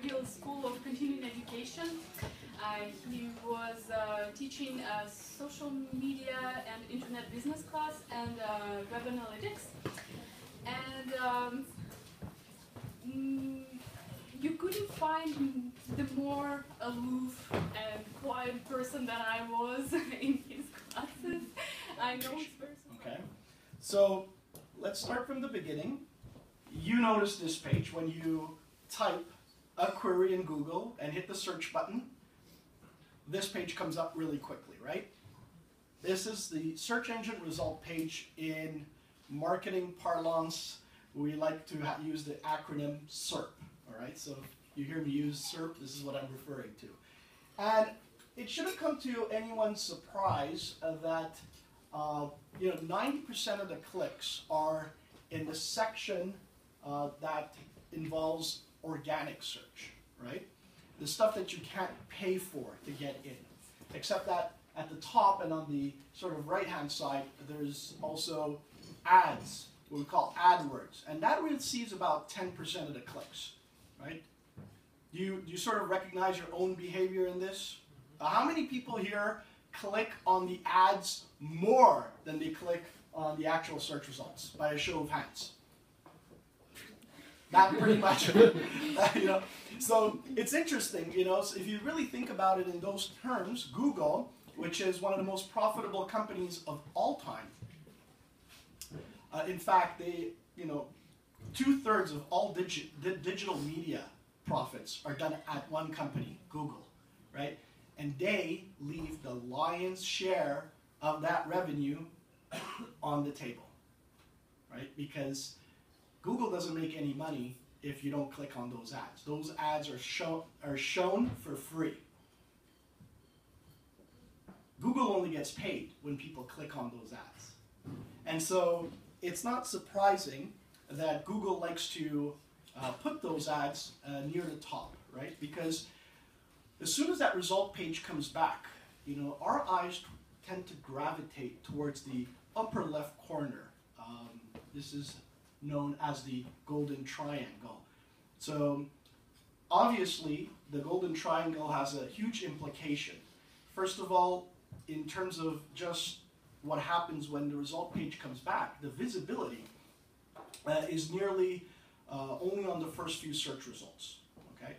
Field School of Continuing Education. He was teaching a social media and internet business class and web analytics. And you couldn't find the more aloof and quiet person than I was in his classes. I know it's very surprising. Okay, so let's start from the beginning. You notice this page when you type a query in Google and hit the search button. This page comes up really quickly, right? This is the search engine result page. In marketing parlance, we like to use the acronym SERP. All right, so if you hear me use SERP, this is what I'm referring to. And it shouldn't come to anyone's surprise that 90% of the clicks are in the section that involves organic search, right? The stuff that you can't pay for to get in. Except that at the top and on the sort of right-hand side, there's also ads, what we call AdWords. And that receives about 10% of the clicks, right? Do you sort of recognize your own behavior in this? How many people here click on the ads more than they click on the actual search results, by a show of hands? That pretty much, So it's interesting, so if you really think about it in those terms, Google, which is one of the most profitable companies of all time, in fact, they, 2/3 of all digital media profits are done at one company, Google, right? And they leave the lion's share of that revenue on the table, right? Because Google doesn't make any money if you don't click on those ads. Those ads are shown for free. Google only gets paid when people click on those ads. And so it's not surprising that Google likes to put those ads near the top, right? Because as soon as that result page comes back, our eyes tend to gravitate towards the upper left corner. This is known as the golden triangle. So obviously, the golden triangle has a huge implication. First of all, in terms of just what happens when the result page comes back, the visibility is nearly only on the first few search results, okay?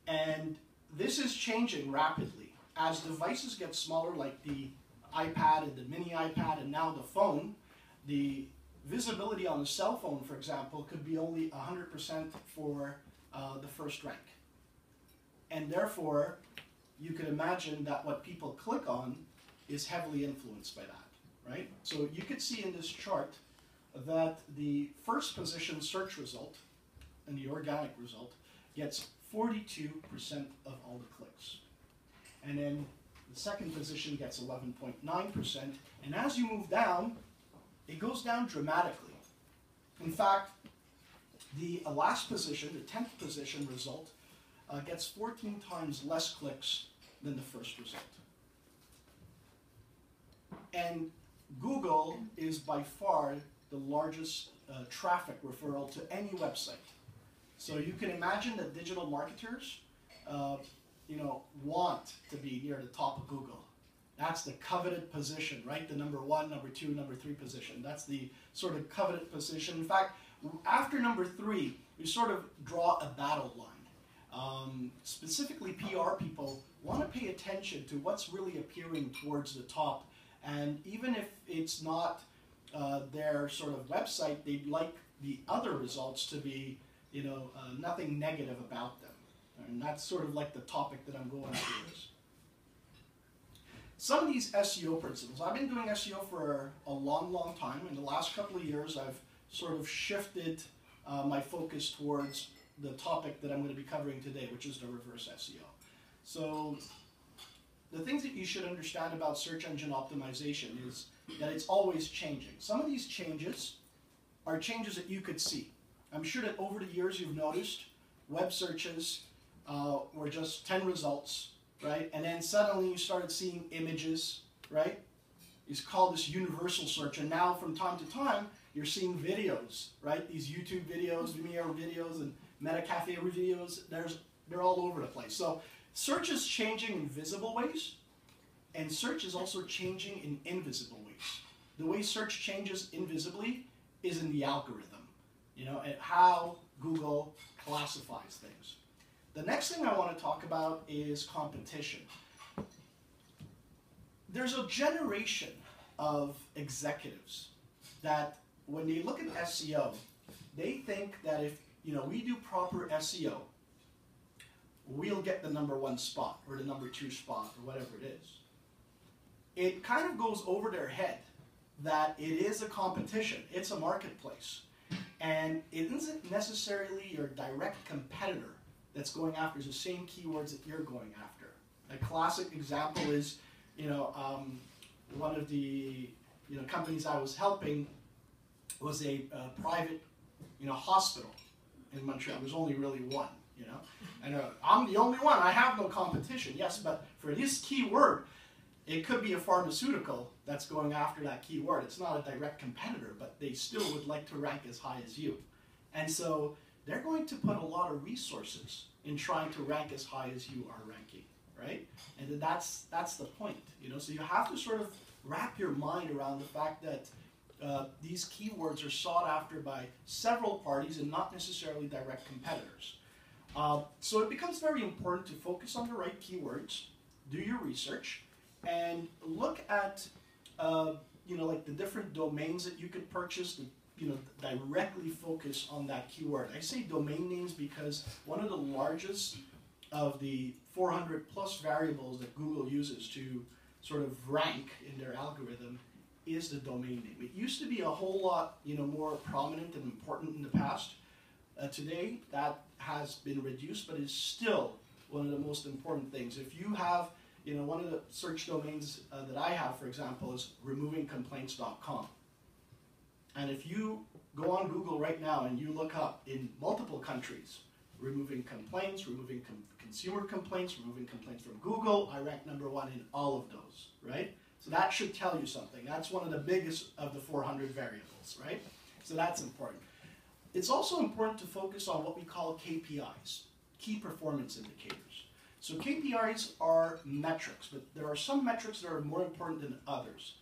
And this is changing rapidly. As devices get smaller, like the iPad and the mini iPad and now the phone, the visibility on the cell phone, for example, could be only 100% for the first rank. And therefore, you could imagine that what people click on is heavily influenced by that, right? So you could see in this chart that the first position search result and the organic result gets 42% of all the clicks. And then the second position gets 11.9%. And as you move down, it goes down dramatically. In fact, the last position, the 10th position result, gets 14 times less clicks than the first result. And Google is by far the largest traffic referral to any website. So you can imagine that digital marketers, want to be near the top of Google. That's the coveted position, right? The number 1, number 2, number 3 position. That's the sort of coveted position. In fact, after number 3, we sort of draw a battle line. Specifically, PR people want to pay attention to what's really appearing towards the top. And even if it's not their sort of website, they'd like the other results to be, nothing negative about them. And that's sort of like the topic that I'm going through is. Some of these SEO principles, I've been doing SEO for a long, long time. In the last couple of years, I've sort of shifted my focus towards the topic that I'm going to be covering today, which is the reverse SEO. So the things that you should understand about search engine optimization is that it's always changing. Some of these changes are changes that you could see. I'm sure that over the years you've noticed web searches were just 10 results, right? And then suddenly you started seeing images, right? It's called this universal search. And now from time to time, you're seeing videos, right? These YouTube videos, Vimeo videos, and MetaCafe videos. There's they're all over the place. So search is changing in visible ways, and search is also changing in invisible ways. The way search changes invisibly is in the algorithm, you know, and how Google classifies things. The next thing I want to talk about is competition. There's a generation of executives that when they look at SEO, they think that if, you know, we do proper SEO, we'll get the #1 spot or the #2 spot or whatever it is. It kind of goes over their head that it is a competition, it's a marketplace, and it isn't necessarily your direct competitor that's going after the same keywords that you're going after. A classic example is, you know, one of the companies I was helping was a private, hospital in Montreal. There's only really one, and I'm the only one. I have no competition. Yes, but for this keyword, it could be a pharmaceutical that's going after that keyword. It's not a direct competitor, but they still would like to rank as high as you. And so they're going to put a lot of resources in trying to rank as high as you are ranking, right? And that's the point, So you have to sort of wrap your mind around the fact that these keywords are sought after by several parties and not necessarily direct competitors. So it becomes very important to focus on the right keywords, do your research, and look at like the different domains that you could purchase, directly focus on that keyword. I say domain names because one of the largest of the 400 plus variables that Google uses to sort of rank in their algorithm is the domain name. It used to be a whole lot more prominent and important in the past. Today that has been reduced, but it's still one of the most important things. If you have one of the search domains that I have, for example, is removingcomplaints.com. And if you go on Google right now and you look up in multiple countries, removing complaints, removing consumer complaints, removing complaints from Google, I rank #1 in all of those, right? So that should tell you something. That's one of the biggest of the 400 variables, right? So that's important. It's also important to focus on what we call KPIs, key performance indicators. So KPIs are metrics, but there are some metrics that are more important than others.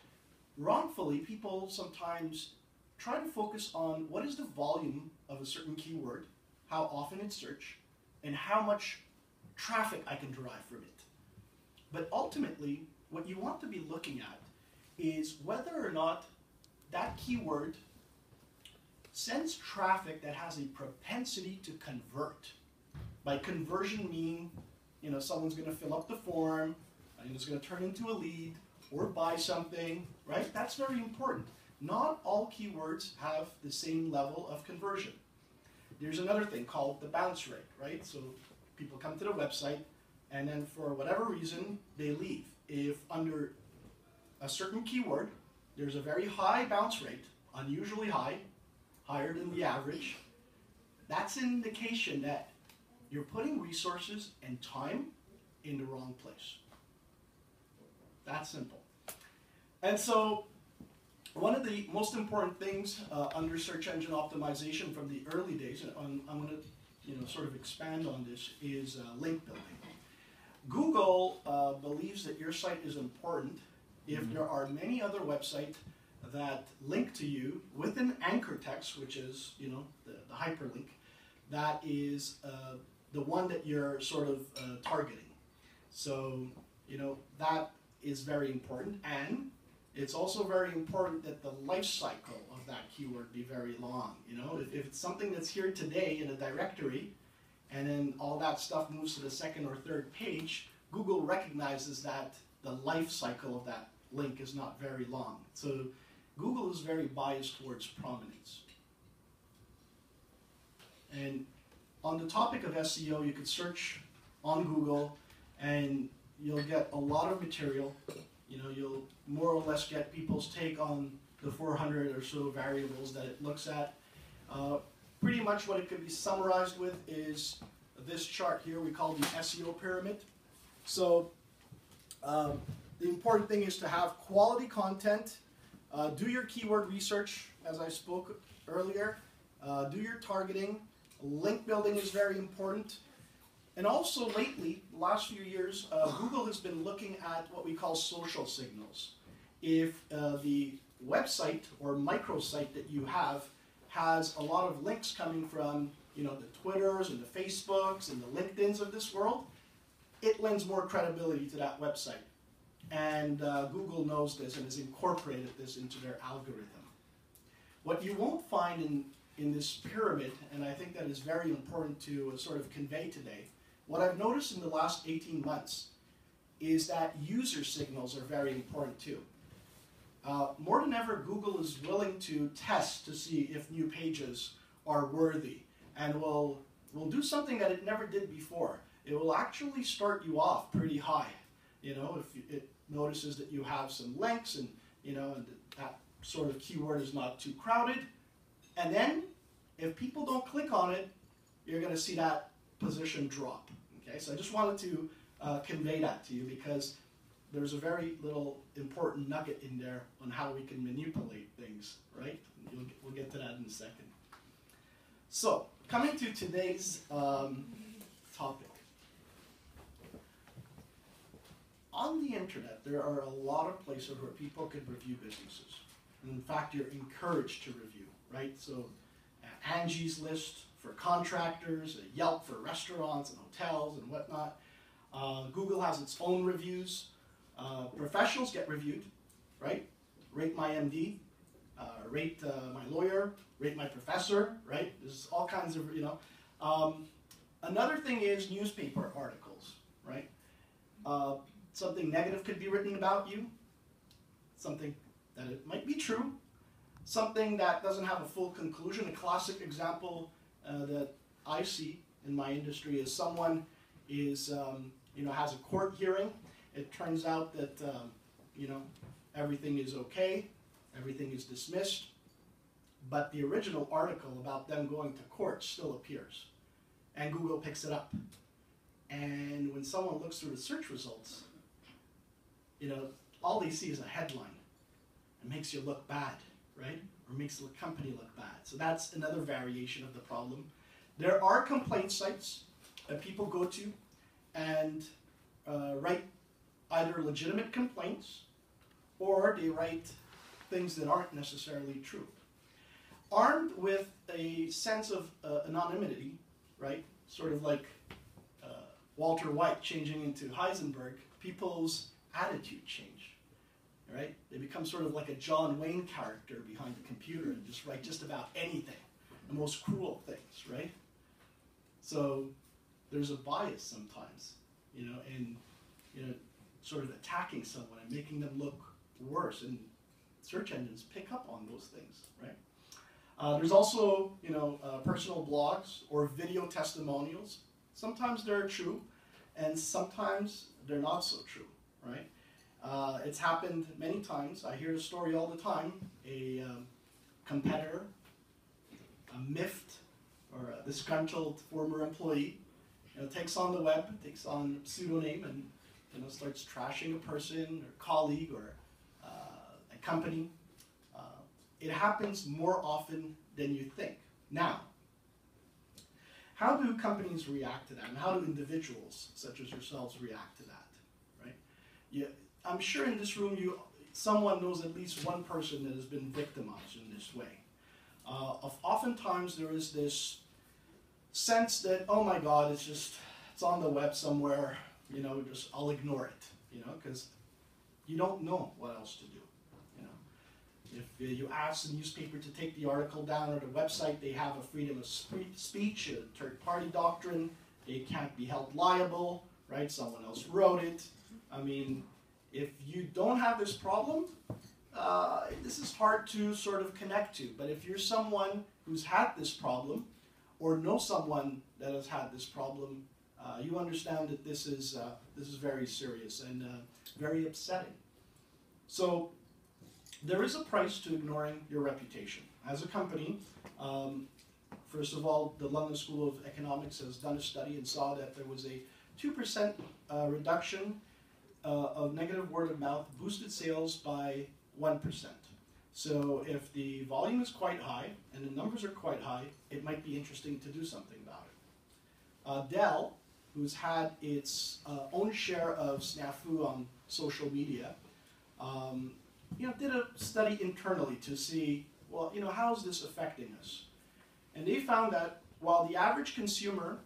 Wrongfully, people sometimes try to focus on what is the volume of a certain keyword, how often it's searched, and how much traffic I can derive from it. But ultimately, what you want to be looking at is whether or not that keyword sends traffic that has a propensity to convert. By conversion mean, someone's going to fill up the form, and it's going to turn into a lead, or buy something, right? That's very important. Not all keywords have the same level of conversion. There's another thing called the bounce rate, right? So people come to the website, and then for whatever reason, they leave. If under a certain keyword, there's a very high bounce rate, unusually high, higher than the average, that's an indication that you're putting resources and time in the wrong place. That's simple. And so one of the most important things under search engine optimization from the early days, and I'm going to sort of expand on this, is link building. Google believes that your site is important if there are many other websites that link to you with an anchor text, which is the hyperlink, that is the one that you're sort of targeting. So that is very important, and it's also very important that the life cycle of that keyword be very long. If it's something that's here today in a directory, and then all that stuff moves to the second or third page, Google recognizes that the life cycle of that link is not very long. So Google is very biased towards prominence. And on the topic of SEO, you could search on Google and you'll get a lot of material. You'll more or less get people's take on the 400 or so variables that it looks at. Pretty much what it could be summarized with is this chart here we call the SEO pyramid. So the important thing is to have quality content, do your keyword research as I spoke earlier, do your targeting, link building is very important, And also lately, the last few years, Google has been looking at what we call social signals. If the website or microsite that you have has a lot of links coming from, you know, the Twitters and the Facebooks and the LinkedIns of this world, it lends more credibility to that website. And Google knows this and has incorporated this into their algorithm. What you won't find in this pyramid, and I think that is very important to sort of convey today, what I've noticed in the last 18 months is that user signals are very important too. More than ever, Google is willing to test to see if new pages are worthy, and will do something that it never did before. It will actually start you off pretty high. You know, if it notices that you have some links and, you know, and that sort of keyword is not too crowded. And then, if people don't click on it, you're going to see that position drop. Okay, so I just wanted to convey that to you because there's a very little important nugget in there on how we can manipulate things, right? We'll get to that in a second. So, coming to today's topic. On the internet, there are a lot of places where people can review businesses. And in fact, you're encouraged to review, right? So, Angie's List for contractors, Yelp for restaurants and hotels and whatnot. Google has its own reviews. Professionals get reviewed, right? Rate my MD, rate my lawyer, rate my professor, right? There's all kinds of, you know. Another thing is newspaper articles, right? Something negative could be written about you, something that it might be true, something that doesn't have a full conclusion. A classic example that I see in my industry is someone is, you know, has a court hearing. It turns out that, you know, everything is okay, everything is dismissed, but the original article about them going to court still appears, and Google picks it up. And when someone looks through the search results, you know, all they see is a headline. It makes you look bad, right? Or makes the company look bad. So that's another variation of the problem. There are complaint sites that people go to and write either legitimate complaints or they write things that aren't necessarily true. Armed with a sense of anonymity, right? Sort of like Walter White changing into Heisenberg, people's attitude change, right? They become sort of like a John Wayne character behind the computer and just write just about anything, the most cruel things, right? So there's a bias sometimes, you know, in, you know, sort of attacking someone and making them look worse, and search engines pick up on those things, right? There's also, you know, personal blogs or video testimonials. Sometimes they're true, and sometimes they're not so true, right? It's happened many times. I hear the story all the time. A competitor, a miffed or a disgruntled former employee, you know, takes on the web, takes on a pseudonym, and, you know, starts trashing a person or colleague or a company. It happens more often than you think. Now, how do companies react to that, and how do individuals such as yourselves react to that, right? I'm sure in this room someone knows at least one person that has been victimized in this way. Oftentimes there is this sense that, oh my God, it's on the web somewhere, you know, just I'll ignore it, you know, because you don't know what else to do. If you ask the newspaper to take the article down, or the website, they have a freedom of speech, a third-party doctrine, they can't be held liable, right? Someone else wrote it. I mean, if you don't have this problem, this is hard to sort of connect to. But if you're someone who's had this problem, or know someone that has had this problem, you understand that this is very serious and very upsetting. So, there is a price to ignoring your reputation. As a company, first of all, the London School of Economics has done a study and saw that there was a 2% reduction of negative word of mouth boosted sales by 1%. So if the volume is quite high and the numbers are quite high, it might be interesting to do something about it. Dell who's had its own share of snafu on social media, did a study internally to see, well, how is this affecting us? And they found that while the average consumer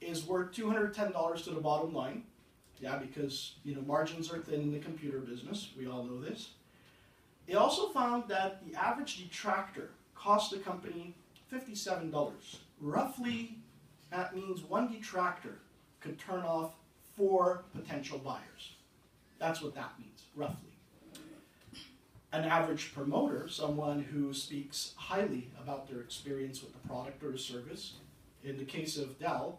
is worth $210 to the bottom line, yeah, because margins are thin in the computer business, we all know this. They also found that the average detractor cost the company $57. Roughly, that means one detractor could turn off 4 potential buyers. That's what that means, roughly. An average promoter, someone who speaks highly about their experience with the product or the service, in the case of Dell,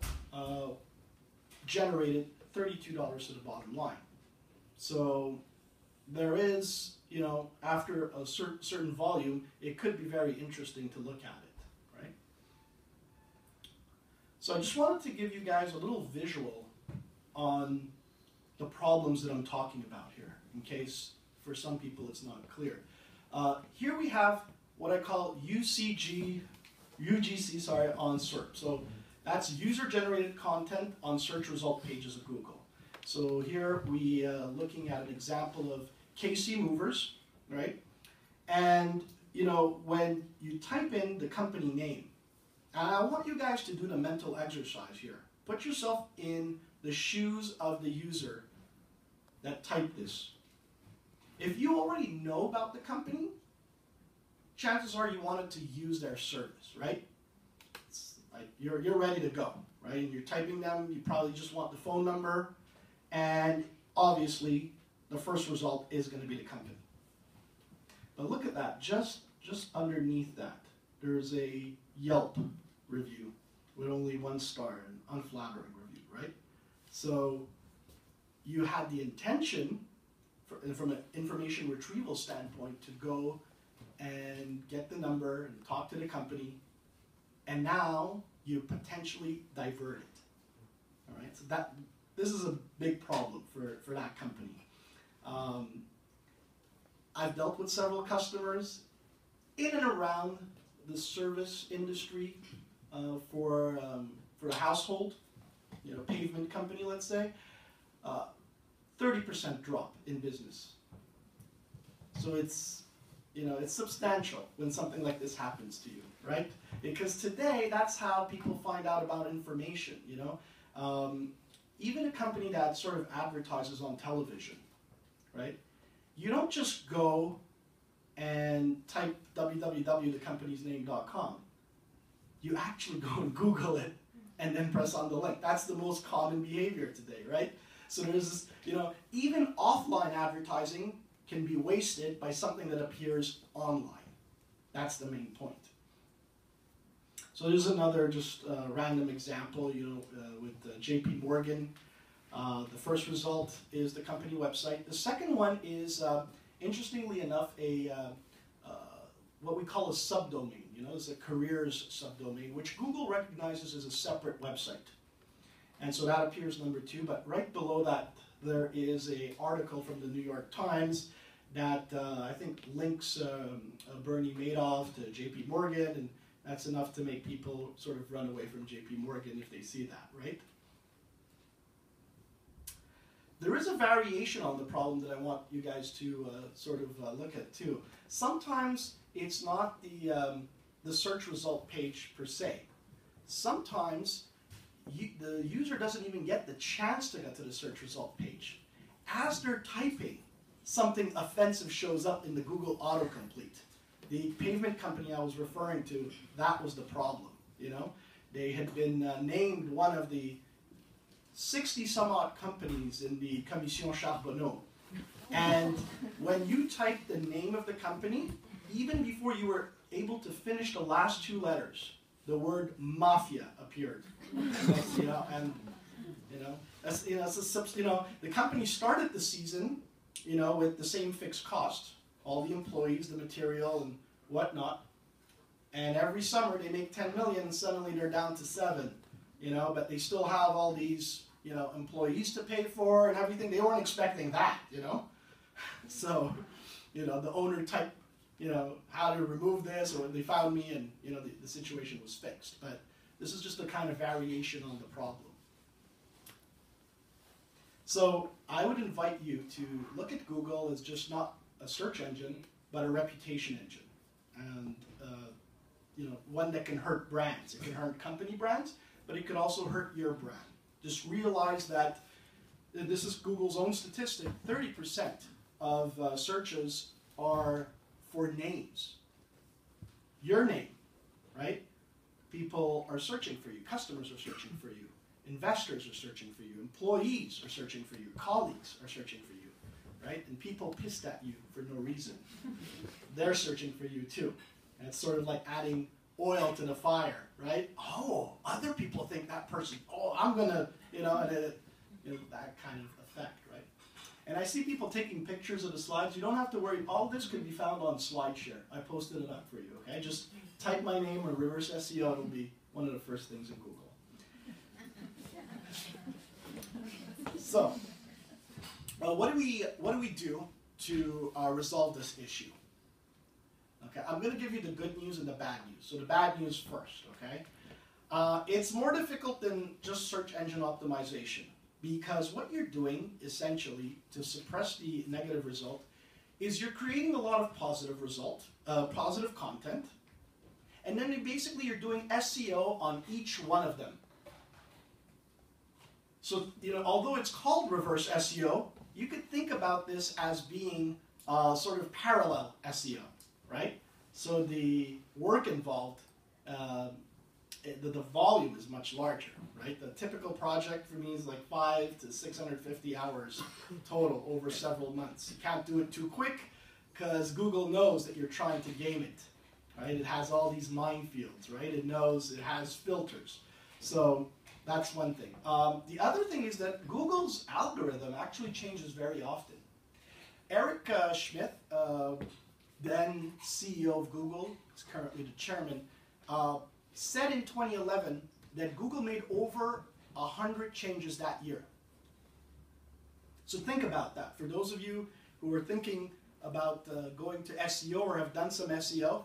generated $32 to the bottom line. So there is, after a certain volume, it could be very interesting to look at it, right? So I just wanted to give you guys a little visual on the problems that I'm talking about here, in case for some people it's not clear. Here we have what I call UGC on SERP. So that's user-generated content on search result pages of Google. So here we are looking at an example of KC Movers, right? And when you type in the company name, and I want you guys to do the mental exercise here. Put yourself in the shoes of the user that typed this. If you already know about the company, chances are you wanted to use their service, right? Like you're ready to go, right? And you're typing them, you probably just want the phone number, and obviously the first result is going to be the company. But look at that, just underneath that, there's a Yelp review with only 1 star, an unflattering review, right? So you had the intention, from an information retrieval standpoint, to go and get the number and talk to the company, and now you potentially divert it. All right, so this is a big problem for that company. I've dealt with several customers in and around the service industry for a household, pavement company, let's say. 30% drop in business. So it's substantial when something like this happens to you, right? Because today, that's how people find out about information, Even a company that sort of advertises on television, right? You don't just go and type www.thecompanysname.com. You actually go and Google it and then press on the link. That's the most common behavior today, right? So there's this, even offline advertising can be wasted by something that appears online. That's the main point. So there's another just random example, with JP Morgan. The first result is the company website. The second one is, interestingly enough, what we call a subdomain. It's a careers subdomain, which Google recognizes as a separate website. And so that appears number 2, but right below that, there is an article from the New York Times that I think links Bernie Madoff to JP Morgan, and that's enough to make people sort of run away from JP Morgan if they see that, right? There is a variation on the problem that I want you guys to look at too. Sometimes it's not the search result page per se. Sometimes the user doesn't even get the chance to get to the search result page. As they're typing, something offensive shows up in the Google autocomplete. The pavement company I was referring to, that was the problem. They had been named one of the 60 some odd companies in the Commission Charbonneau. And when you typed the name of the company, even before you were able to finish the last 2 letters, the word mafia appeared. The company started the season, with the same fixed cost, all the employees, the material, and whatnot. And every summer they make 10 million, and suddenly they're down to 7. But they still have all these, employees to pay for and everything. They weren't expecting that, So, the owner typed, how to remove this, or they found me, and the situation was fixed. But this is just a kind of variation on the problem. So I would invite you to look at Google as just not a search engine, but a reputation engine. And one that can hurt brands. It can hurt company brands, but it could also hurt your brand. Just realize that this is Google's own statistic, 30% of searches are for names. Your name, right? People are searching for you. Customers are searching for you. Investors are searching for you. Employees are searching for you. Colleagues are searching for you, right? And people pissed at you for no reason. They're searching for you too. And it's sort of like adding oil to the fire, right? Oh, other people think that person, oh, I'm going to, that kind of effect, right? And I see people taking pictures of the slides. You don't have to worry. All this can be found on SlideShare. I posted it up for you, okay? Just type my name or reverse SEO. It'll be one of the first things in Google. So, what do we do to resolve this issue? Okay, I'm going to give you the good news and the bad news. So the bad news first, okay? It's more difficult than just search engine optimization, because what you're doing, essentially, to suppress the negative result, is you're creating a lot of positive content, and then you're doing SEO on each one of them. So, although it's called reverse SEO, you could think about this as being sort of parallel SEO, right? So the work involved, the volume is much larger, right? The typical project for me is like 500 to 650 hours total over several months. You can't do it too quick because Google knows that you're trying to game it, right? It has all these minefields, right? It knows it has filters. So that's one thing. The other thing is that Google's algorithm actually changes very often. Eric Schmidt, then CEO of Google, is currently the chairman, said in 2011 that Google made over 100 changes that year. So think about that. For those of you who are thinking about going to SEO or have done some SEO,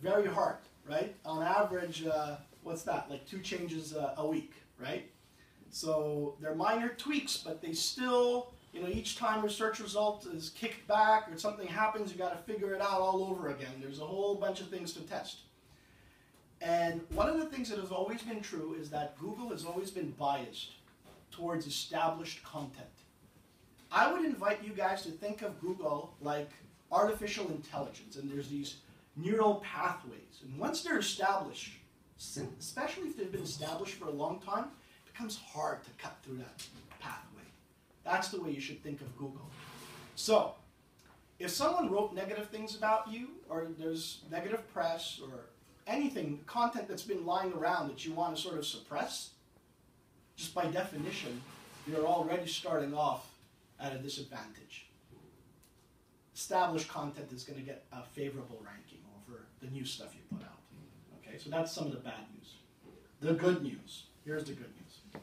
very hard, right? On average, what's that? Like 2 changes a week, right? So they're minor tweaks, but they still, each time your search result is kicked back or something happens, you got to figure it out all over again. There's a whole bunch of things to test. And one of the things that has always been true is that Google has always been biased towards established content. I would invite you guys to think of Google like artificial intelligence, and there's these neural pathways. And once they're established, especially if they've been established for a long time, it becomes hard to cut through that pathway. That's the way you should think of Google. So, if someone wrote negative things about you, or there's negative press, or anything, content that's been lying around that you want to sort of suppress, just by definition, you're already starting off at a disadvantage. Established content is going to get a favorable ranking over the new stuff you put out. Okay, so that's some of the bad news. The good news. Here's the good news.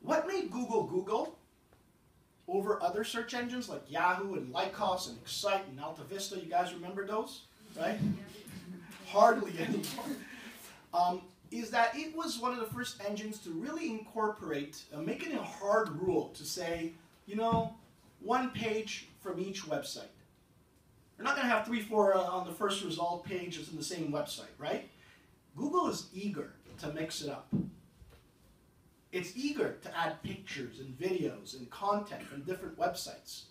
What made Google Google over other search engines like Yahoo and Lycos and Excite and AltaVista? You guys remember those, right? Hardly anymore. Is that it was one of the first engines to really incorporate, make it a hard rule to say, one page from each website. We're not going to have 3, 4 on the first result pages in the same website, right? Google is eager to mix it up. It's eager to add pictures and videos and content from different websites.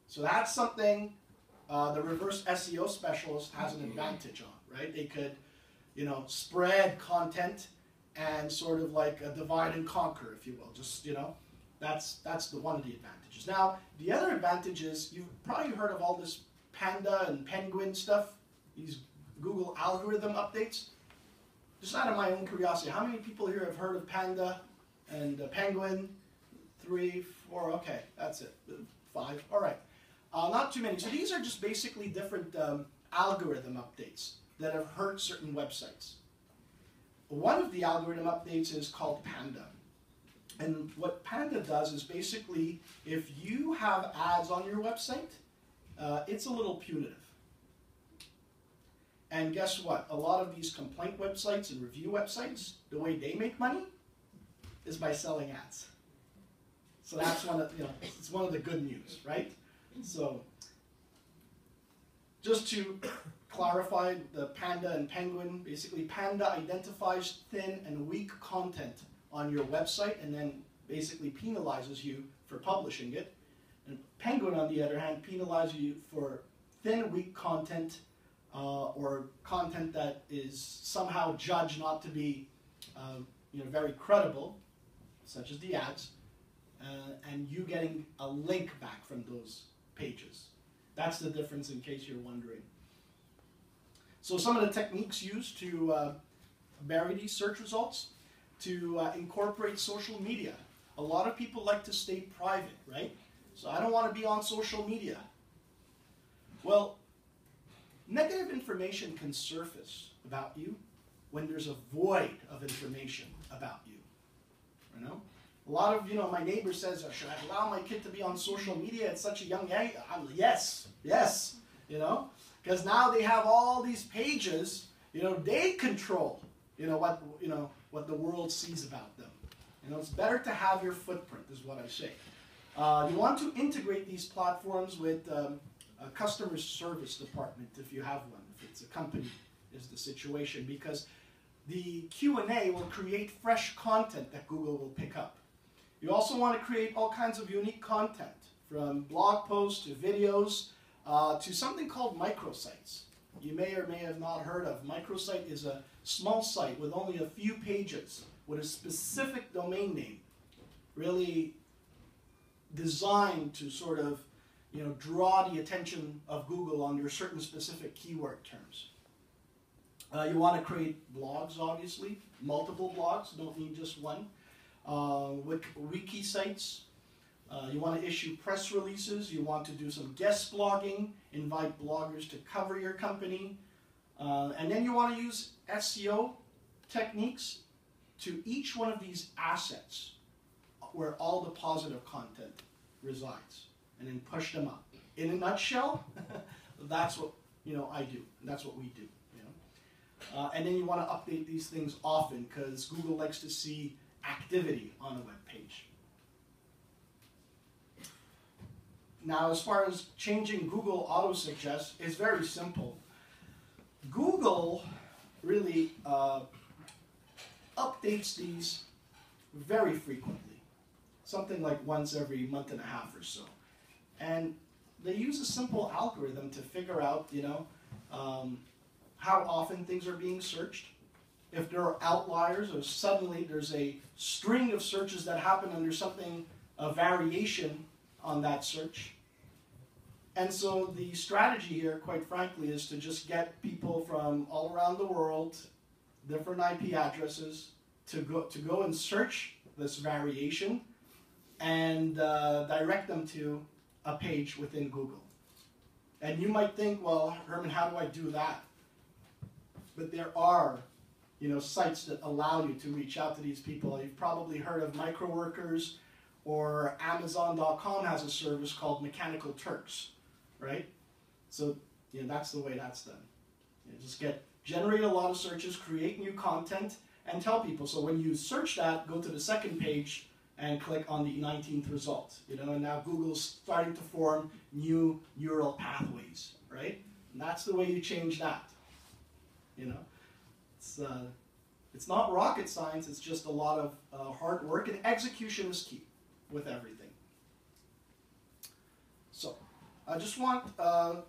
So that's something the reverse SEO specialist has an advantage on, right? They could, spread content and sort of like divide and conquer, if you will. Just, that's one of the advantages. Now, the other advantage is you've probably heard of all this Panda and Penguin stuff, these Google algorithm updates. Just out of my own curiosity, how many people here have heard of Panda and Penguin? 3, 4, okay, that's it. 5, all right. Not too many. So these are just basically different algorithm updates that have hurt certain websites. One of the algorithm updates is called Panda. And what Panda does is basically, if you have ads on your website, it's a little punitive. And guess what? A lot of these complaint websites and review websites, the way they make money is by selling ads. So that's one of, it's one of the good news, right? So just to clarify the Panda and Penguin, basically Panda identifies thin and weak content on your website and then basically penalizes you for publishing it. And Penguin, on the other hand, penalizes you for thin, weak content or content that is somehow judged not to be very credible, such as the ads, and you getting a link back from those pages. That's the difference, in case you're wondering. So some of the techniques used to bury these search results, to incorporate social media. A lot of people like to stay private, right? So I don't want to be on social media. Well, negative information can surface about you when there's a void of information about you. You know? A lot of, my neighbor says, should I allow my kid to be on social media at such a young age? Yes, because now they have all these pages, they control, what the world sees about them. It's better to have your footprint, is what I say. You want to integrate these platforms with a customer service department, if you have one, if it's a company, is the situation, because the Q&A will create fresh content that Google will pick up. You also want to create all kinds of unique content, from blog posts to videos to something called microsites. You may or may have not heard of. Microsite is a small site with only a few pages with a specific domain name, really designed to sort of draw the attention of Google under certain specific keyword terms. You want to create blogs, obviously, multiple blogs, don't need just one. Wiki sites. You want to issue press releases. You want to do some guest blogging, invite bloggers to cover your company. And then you want to use SEO techniques to each one of these assets where all the positive content resides, and then push them up. In a nutshell, that's what I do, and that's what we do. And then you want to update these things often, because Google likes to see activity on a web page. Now, as far as changing Google Auto-Suggest, it's very simple. Google really updates these very frequently, something like once every month and a half or so. And they use a simple algorithm to figure out, how often things are being searched. If there are outliers, or suddenly there's a string of searches that happen under something, a variation on that search. And so the strategy here, quite frankly, is to just get people from all around the world, different IP addresses, to go and search this variation and direct them to a page within Google. And you might think, well, Herman, how do I do that? But there are sites that allow you to reach out to these people. You've probably heard of Microworkers, or Amazon.com has a service called Mechanical Turks, right? So that's the way that's done. Just generate a lot of searches, create new content, and tell people. So when you search that, go to the second page and click on the 19th result. And now Google's starting to form new neural pathways, right? And that's the way you change that. It's not rocket science, it's just a lot of hard work, and execution is key with everything. So, I just want to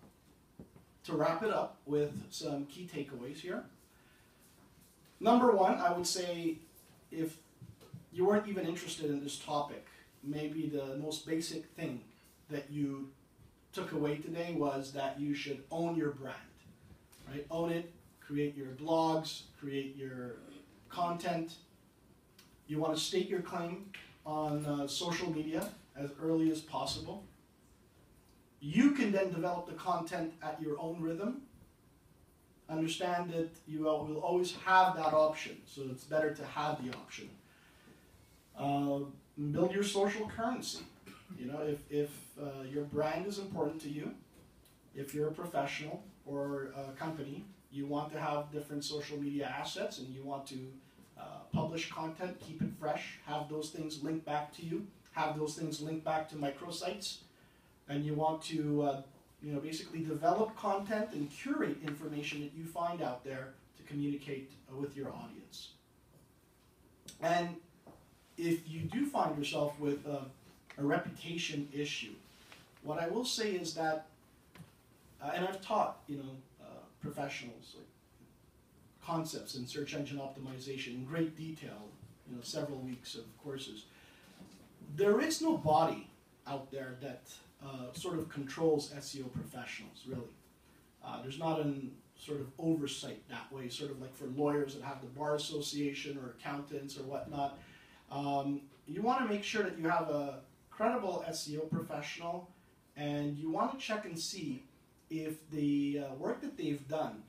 wrap it up with some key takeaways here. Number one, I would say, if you weren't even interested in this topic, maybe the most basic thing that you took away today was that you should own your brand, right? Own it. Create your blogs, create your content. You want to state your claim on social media as early as possible. You can then develop the content at your own rhythm. Understand that you will always have that option, so it's better to have the option. Build your social currency. If your brand is important to you, if you're a professional or a company, you want to have different social media assets, and you want to publish content, keep it fresh, have those things linked back to you. have those things linked back to microsites, and you want to basically develop content and curate information that you find out there to communicate with your audience. And if you do find yourself with a reputation issue, what I will say is that, and I've taught professionals like concepts in search engine optimization in great detail, several weeks of courses. There is no body out there that sort of controls SEO professionals, really. There's not an sort of oversight that way, sort of like for lawyers that have the Bar Association or accountants or whatnot. You want to make sure that you have a credible SEO professional, and you want to check and see if the work that they've done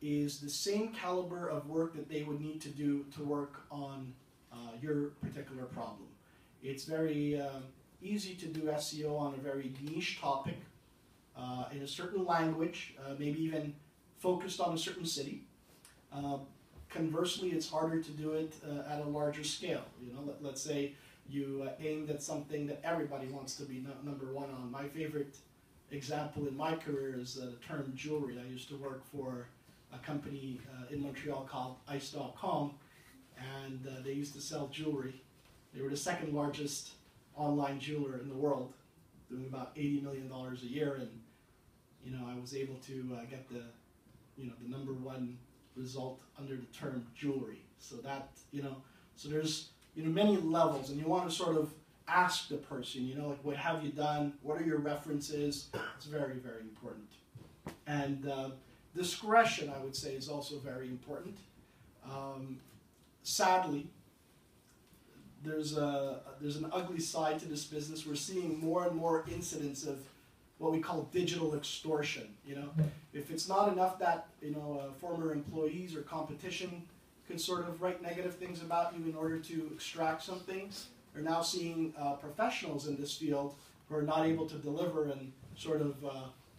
is the same caliber of work that they would need to do to work on your particular problem. It's very easy to do SEO on a very niche topic, in a certain language, maybe even focused on a certain city. Conversely, it's harder to do it at a larger scale. Let's say you aimed at something that everybody wants to be number one on. My favorite example in my career is the term jewelry. I used to work for a company in Montreal called ice.com, and they used to sell jewelry. They were the second largest online jeweler in the world, doing about $80 million a year, and I was able to get the number one result under the term jewelry. So that so there's many levels, and you want to sort of ask the person, like, what have you done? What are your references? It's very, very important. And discretion, I would say, is also very important. Sadly, there's an ugly side to this business. We're seeing more and more incidents of what we call digital extortion. If it's not enough that former employees or competition could sort of write negative things about you in order to extract something, we're now seeing professionals in this field who are not able to deliver and sort of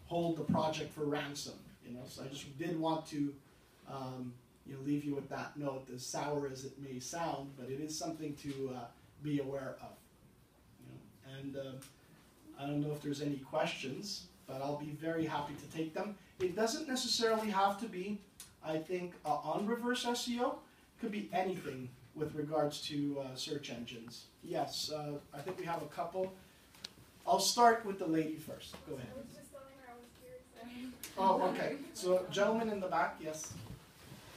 hold the project for ransom. So I just did want to leave you with that note, as sour as it may sound, but it is something to be aware of. And I don't know if there's any questions, but I'll be very happy to take them. It doesn't necessarily have to be, I think, on reverse SEO. It could be anything with regards to search engines. Yes, I think we have a couple. I'll start with the lady first. Go ahead. I was just telling her I was curious. Oh, okay. So, gentleman in the back, yes.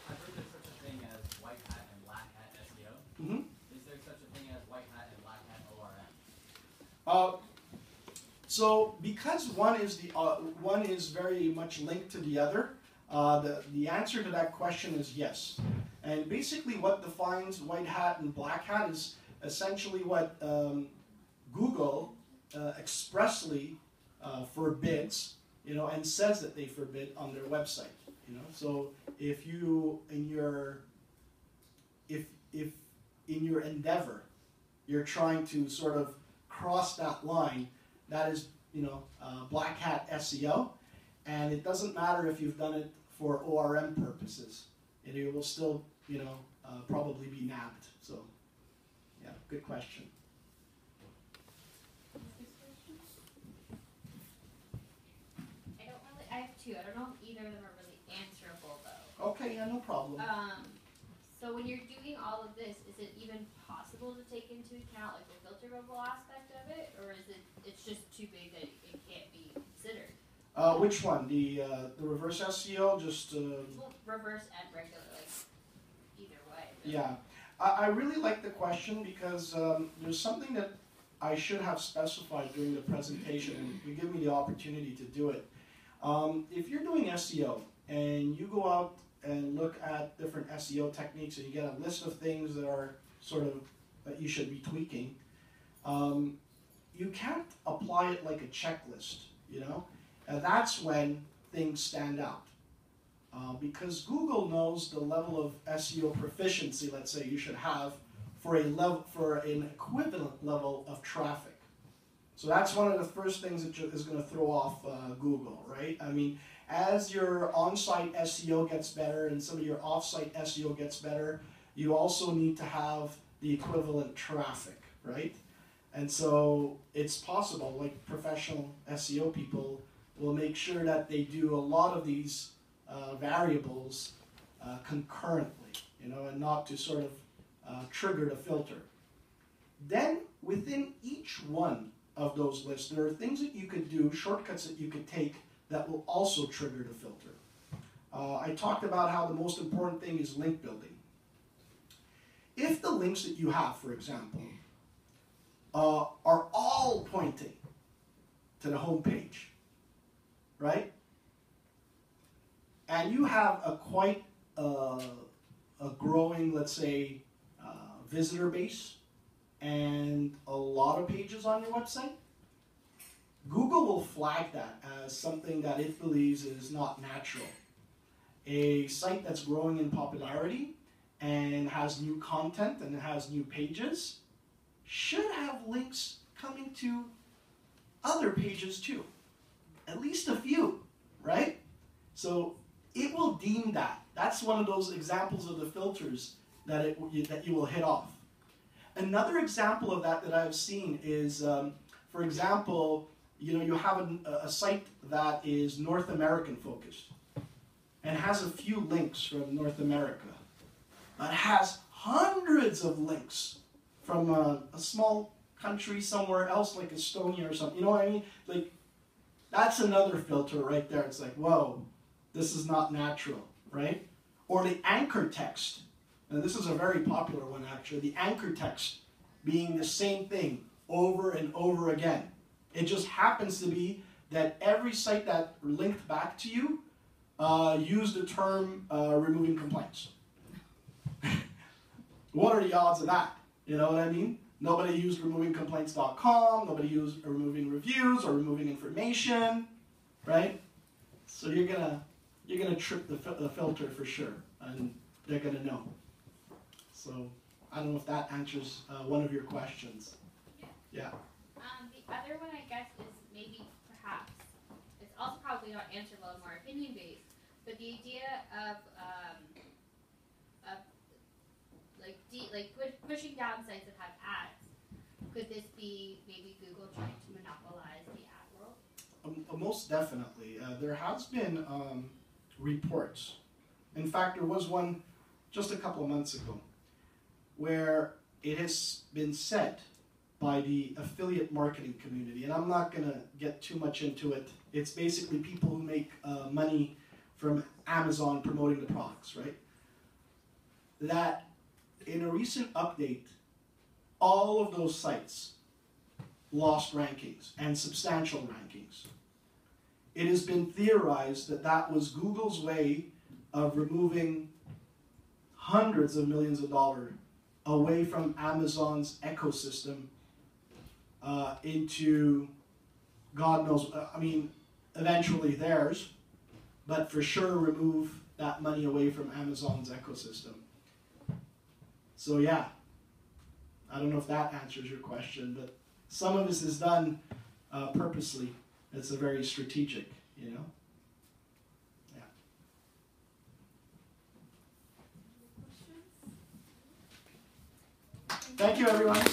I've heard there's such a thing as white hat and black hat SEO. Mm-hmm. Is there such a thing as white hat and black hat ORM? So because one is very much linked to the other, the answer to that question is yes. And basically, what defines white hat and black hat is essentially what Google expressly forbids, and says that they forbid on their website. So if you in your endeavor you're trying to sort of cross that line, that is black hat SEO, and it doesn't matter if you've done it for ORM purposes. It will still probably be nabbed. So yeah, good question. I have two. I don't know if either of them are really answerable though. Okay, yeah, no problem. So when you're doing all of this, is it even possible to take into account like the filter bubble aspect of it, or is it's just too big that it can't be considered? Which one? The reverse SEO? Just Well, reverse and regular, like either way. Really. yeah. I really like the question because there's something that I should have specified during the presentation, and you give me the opportunity to do it. If you're doing SEO and you go out and look at different SEO techniques and you get a list of things that are sort of that you should be tweaking, you can't apply it like a checklist, and that's when things stand out. Because Google knows the level of SEO proficiency, let's say, you should have for an equivalent level of traffic. So that's one of the first things that is going to throw off Google, right? I mean, as your on-site SEO gets better and some of your off-site SEO gets better, you also need to have the equivalent traffic, right? And so it's possible, like professional SEO people will make sure that they do a lot of these variables concurrently, you know, and not to sort of trigger the filter. Then within each one of those lists, there are things that you could do, shortcuts that you could take that will also trigger the filter. I talked about how the most important thing is link building. If the links that you have, for example, are all pointing to the home page, right? And you have a quite a growing, let's say, visitor base and a lot of pages on your website, Google will flag that as something that it believes is not natural. A site that's growing in popularity and has new content and has new pages should have links coming to other pages too. At least a few, right? So it will deem that. That's one of those examples of the filters that you will hit off. Another example of that I've seen is, for example, you know, you have a site that is North American focused and has a few links from North America, but has hundreds of links from a small country somewhere else like Estonia or something. You know what I mean? Like, that's another filter right there. It's like, whoa, this is not natural, right? Or the anchor text. And this is a very popular one, actually. The anchor text being the same thing over and over again. It just happens to be that every site that linked back to you used the term removing complaints. What are the odds of that? You know what I mean? Nobody used removingcomplaints.com, nobody used removing reviews or removing information, right? So you're gonna trip the filter for sure, and they're gonna know. So I don't know if that answers one of your questions. Yeah. The other one, I guess, is maybe perhaps it's also probably not answerable, more opinion based, but the idea of pushing down sites that have ads. Could this be maybe Google trying to monopolize the ad world? Most definitely. There has been reports. In fact, there was one just a couple of months ago where it has been said by the affiliate marketing community, and I'm not going to get too much into it. It's basically people who make money from Amazon promoting the products, right? That in a recent update, all of those sites lost rankings, and substantial rankings. It has been theorized that that was Google's way of removing hundreds of millions of dollars away from Amazon's ecosystem into, God knows, I mean, eventually theirs, but for sure remove that money away from Amazon's ecosystem. So yeah, I don't know if that answers your question, but some of this is done purposely. It's a very strategic, you know? Yeah. Thank you, everyone.